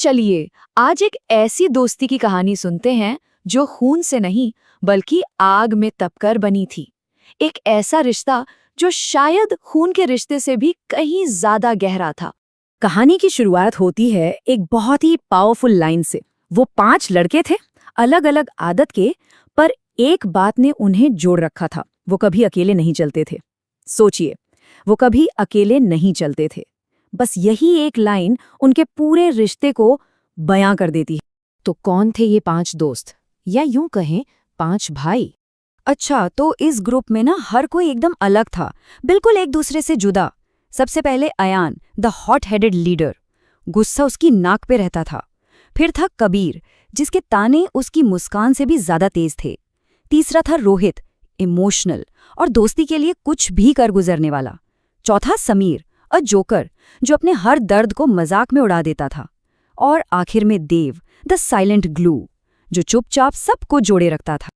चलिए आज एक ऐसी दोस्ती की कहानी सुनते हैं जो खून से नहीं बल्कि आग में तपकर बनी थी। एक ऐसा रिश्ता जो शायद खून के रिश्ते से भी कहीं ज्यादा गहरा था। कहानी की शुरुआत होती है एक बहुत ही पावरफुल लाइन से। वो 5 लड़के थे, अलग अलग आदत के, पर एक बात ने उन्हें जोड़ रखा था। वो कभी अकेले नहीं चलते थे। सोचिए, वो कभी अकेले नहीं चलते थे। बस यही एक लाइन उनके पूरे रिश्ते को बयां कर देती है। तो कौन थे ये 5 दोस्त, या यूं कहें 5 भाई? अच्छा, तो इस ग्रुप में ना हर कोई एकदम अलग था, बिल्कुल एक दूसरे से जुदा। सबसे पहले Ayaan, the hot headed leader, गुस्सा उसकी नाक पे रहता था। फिर था कबीर, जिसके ताने उसकी मुस्कान से भी ज्यादा तेज थे। तीसरा था रोहित, इमोशनल और दोस्ती के लिए कुछ भी कर गुजरने वाला। चौथा समीर, अ जोकर, जो अपने हर दर्द को मजाक में उड़ा देता था। और आखिर में देव, द साइलेंट ग्लू, जो चुपचाप सबको जोड़े रखता था।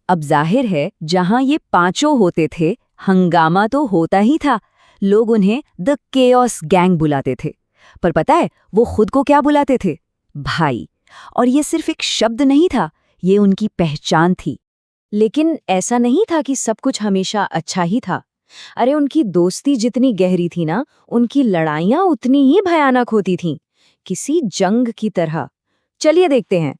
अब जाहिर है, जहां ये पांचों होते थे, हंगामा तो होता ही था। लोग उन्हें द केओस गैंग बुलाते थे। पर पता है वो खुद को क्या बुलाते थे? भाई। और ये सिर्फ एक शब्द नहीं था, ये उनकी पहचान थी। लेकिन ऐसा नहीं था कि सब कुछ हमेशा अच्छा ही था। अरे, उनकी दोस्ती जितनी गहरी थी ना, उनकी लड़ाइयां उतनी ही भयानक होती थीं, किसी जंग की तरह। चलिए देखते हैं।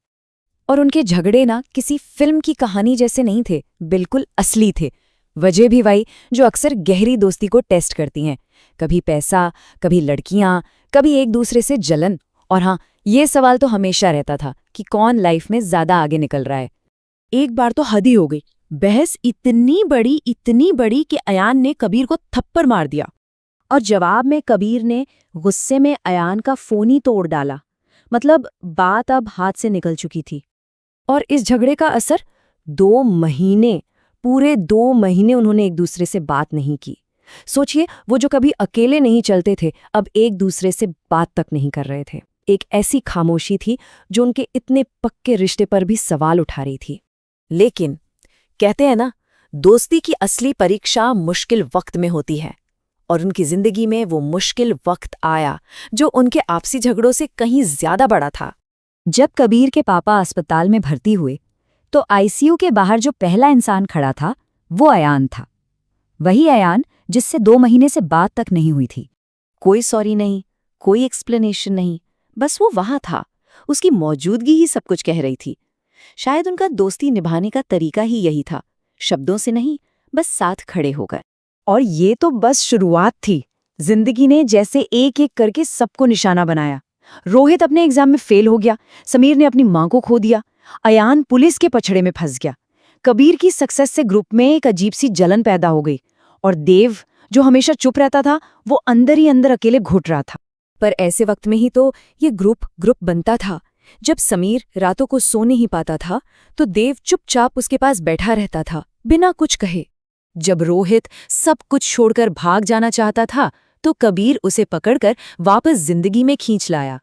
और उनके झगड़े ना किसी फिल्म की कहानी जैसे नहीं थे, बिल्कुल असली थे। वजह भी वही जो अक्सर गहरी दोस्ती को टेस्ट करती हैं। कभी पैसा, कभी लड़कियां, कभी एक दूसरे से जलन। और हाँ, ये सवाल तो हमेशा रहता था कि कौन लाइफ में ज्यादा आगे निकल रहा है। एक बार तो हद ही हो गई। बहस इतनी बड़ी कि अयान ने कबीर को थप्पड़ मार दिया। और जवाब में कबीर ने गुस्से में अयान का फोन ही तोड़ डाला। मतलब बात अब हाथ से निकल चुकी थी। और इस झगड़े का असर 2 महीने, पूरे 2 महीने उन्होंने एक दूसरे से बात नहीं की। सोचिए, वो जो कभी अकेले नहीं चलते थे, अब एक दूसरे से बात तक नहीं कर रहे थे। एक ऐसी खामोशी थी जो उनके इतने पक्के रिश्ते पर भी सवाल उठा रही थी। लेकिन कहते हैं ना, दोस्ती की असली परीक्षा मुश्किल वक्त में होती है। और उनकी जिंदगी में वो मुश्किल वक्त आया जो उनके आपसी झगड़ों से कहीं ज्यादा बड़ा था। जब कबीर के पापा अस्पताल में भर्ती हुए, तो आईसीयू के बाहर जो पहला इंसान खड़ा था, वो अयान था। वही अयान जिससे 2 महीने से बात तक नहीं हुई थी। कोई सॉरी नहीं, कोई एक्सप्लेनेशन नहीं, बस वो वहां था। उसकी मौजूदगी ही सब कुछ कह रही थी। शायद उनका दोस्ती निभाने का तरीका ही यही था, शब्दों से नहीं, बस साथ खड़े हो गए। और ये तो बस शुरुआत थी। जिंदगी ने जैसे एक एक करके सबको निशाना बनाया। रोहित अपने एग्जाम में फेल हो गया, समीर ने अपनी मां को खो दिया, अयान पुलिस के पछड़े में फंस गया, कबीर की सक्सेस से ग्रुप में एक अजीब सी जलन पैदा हो गई, और देव, जो हमेशा चुप रहता था, वो अंदर ही अंदर अकेले घुट रहा था। पर ऐसे वक्त में ही तो ये ग्रुप बनता था। जब समीर रातों को सो नहीं पाता था, तो देव चुपचाप उसके पास बैठा रहता था, बिना कुछ कहे। जब रोहित सब कुछ छोड़कर भाग जाना चाहता था, तो कबीर उसे पकड़कर वापस जिंदगी में खींच लाया।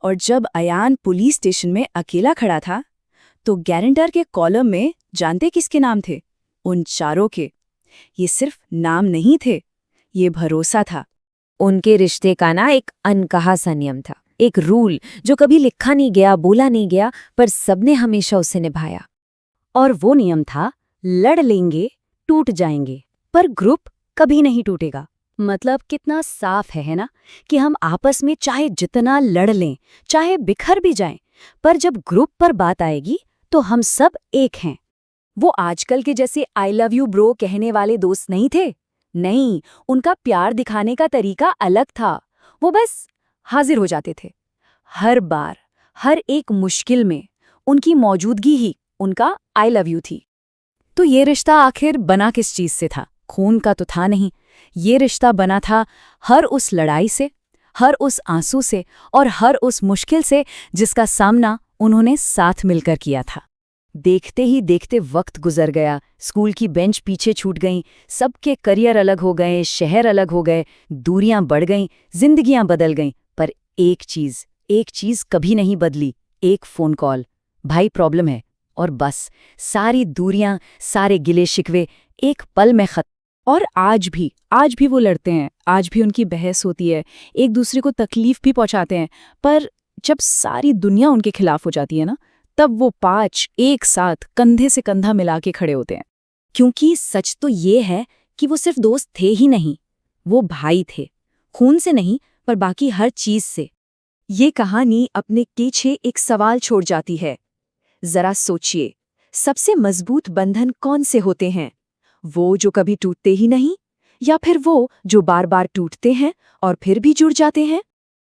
और जब अयान पुलिस स्टेशन में अकेला खड़ा था, तो गारंटर के कॉलम में जानते किसके नाम थे? उन चारों के। ये सिर्फ नाम नहीं थे, ये भरोसा था। उनके रिश्ते का ना एक अनकहा सा नियम था, एक रूल जो कभी लिखा नहीं गया, बोला नहीं गया, पर सबने हमेशा उसे निभाया। और वो नियम था, लड़ लेंगे, टूट जाएंगे, पर ग्रुप कभी नहीं टूटेगा। मतलब कितना साफ है ना, कि हम आपस में चाहे जितना लड़ लें, चाहे बिखर भी जाएं, पर जब ग्रुप पर बात आएगी तो हम सब एक हैं। वो आजकल के जैसे आई लव यू ब्रो कहने वाले दोस्त नहीं थे। नहीं, उनका प्यार दिखाने का तरीका अलग था। वो बस हाजिर हो जाते थे। हर बार, हर एक मुश्किल में उनकी मौजूदगी ही उनका आई लव यू थी। तो ये रिश्ता आखिर बना किस चीज से था? खून का तो था नहीं। ये रिश्ता बना था हर उस लड़ाई से, हर उस आंसू से, और हर उस मुश्किल से जिसका सामना उन्होंने साथ मिलकर किया था। देखते ही देखते वक्त गुजर गया, स्कूल की बेंच पीछे छूट गईं, सबके करियर अलग हो गए, शहर अलग हो गए, दूरियां बढ़ गईं, जिंदगियां बदल गईं, पर एक चीज कभी नहीं बदली, एक फोन कॉल, भाई प्रॉब्लम है, और बस सारी दूरियां, सारे गिले शिकवे एक पल में खत्म। और आज भी वो लड़ते हैं, आज भी उनकी बहस होती है, एक दूसरे को तकलीफ भी पहुंचाते हैं, पर जब सारी दुनिया उनके खिलाफ हो जाती है ना, तब वो 5 एक साथ कंधे से कंधा मिला के खड़े होते हैं। क्योंकि सच तो ये है कि वो सिर्फ दोस्त थे ही नहीं, वो भाई थे, खून से नहीं पर बाकी हर चीज से। ये कहानी अपने पीछे एक सवाल छोड़ जाती है। जरा सोचिए, सबसे मजबूत बंधन कौन से होते हैं? वो जो कभी टूटते ही नहीं, या फिर वो जो बार बार टूटते हैं और फिर भी जुड़ जाते हैं?